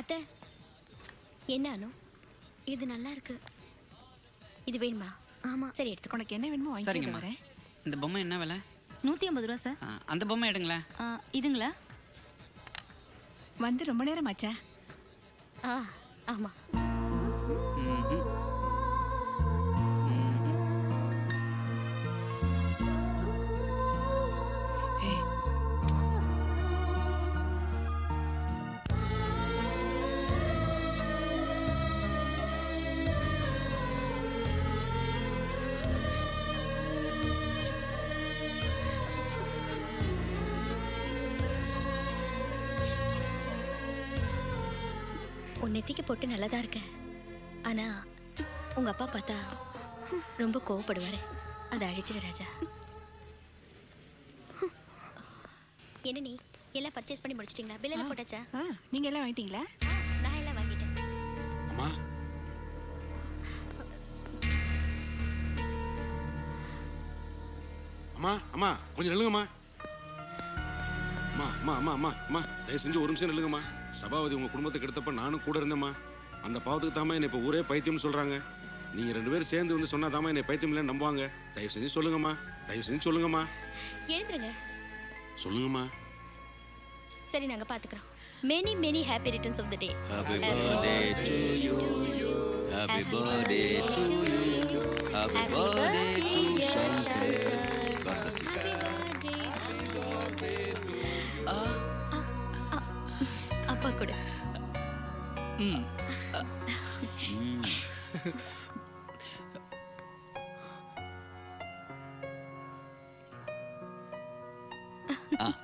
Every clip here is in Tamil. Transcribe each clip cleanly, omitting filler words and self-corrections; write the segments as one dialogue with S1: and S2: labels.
S1: அத்தை, என்ன அனு, இது நல்லா இருக்கு. இது வேணுமா? ஆமா. சரி, எடுத்துக்கோ.
S2: உனக்கு என்ன வேணுமோ வாங்கிட்டு
S3: சரிங்கம்மா.
S2: வரேன்.
S3: இந்த பொம்மை என்ன விலை?
S4: 150 ரூபா சார்.
S3: அந்த பொம்மை எடுங்களேன்.
S4: இதுங்களா?
S2: வந்து ரொம்ப நேரம் ஆச்சா?
S1: ஆமா. உன் நெத்திக்கு போட்டு நல்லதா இருக்க. ஆனா உங்க அப்பா பார்த்தா ரொம்ப கோவப்படுவாரு. அதை அழிச்சிடு ராஜா. என்ன நீ எல்லாம் பர்ச்சேஸ் பண்ணி முடிச்சிட்டீங்களா? பில் எல்லாம் போட்டாச்சா?
S2: நீங்க எல்லாம் வாங்கிட்டீங்களா?
S1: நான் எல்லாம் வாங்கிட்டேன்.
S5: அம்மா அம்மா அம்மா கொஞ்சம் நில்லுங்கம்மா. அம்மா அம்மா அம்மா அம்மா அம்மா தயவு செஞ்சு ஒரு நிமிஷம் நில்லுங்கம்மா. சபாபதி உங்க குடும்பத்தை கெடுத்தப்ப நானும் கூட இருந்தேம்மா. அந்த பாவத்துக்கு தாமா என்னை இப்போ ஊரே பைத்தியம்னு சொல்றாங்க. நீங்க 2 பேரும் சேர்ந்து வந்து சொன்னா தாமா என்னை பைத்தியம் இல்லைன்னு நம்புவாங்க. தயவு செஞ்சு சொல்லுங்கம்மா, தயவு செஞ்சு சொல்லுங்கம்மா.
S1: எழுந்துருங்க.
S5: சொல்லுங்கம்மா.
S1: சரி, நாங்க பாத்துக்கிறோம். Many many happy returns of the day.
S6: Happy birthday to you. Happy birthday to you. Happy birthday to Shankar. God bless you.
S1: அப்பா கூட.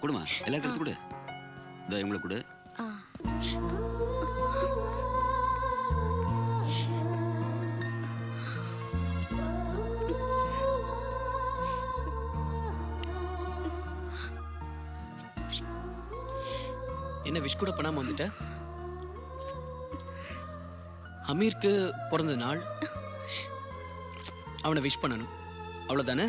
S6: கொடுமா எல்லாருக்கும் எடுத்து கொடு. இதோ இவங்களுக்கு கொடு.
S7: என்ன விஷ் கூட பண்ணாம வந்துட்ட? அமீருக்கு பிறந்த நாள், அவனை விஷ் பண்ணணும், அவ்வளவுதானே?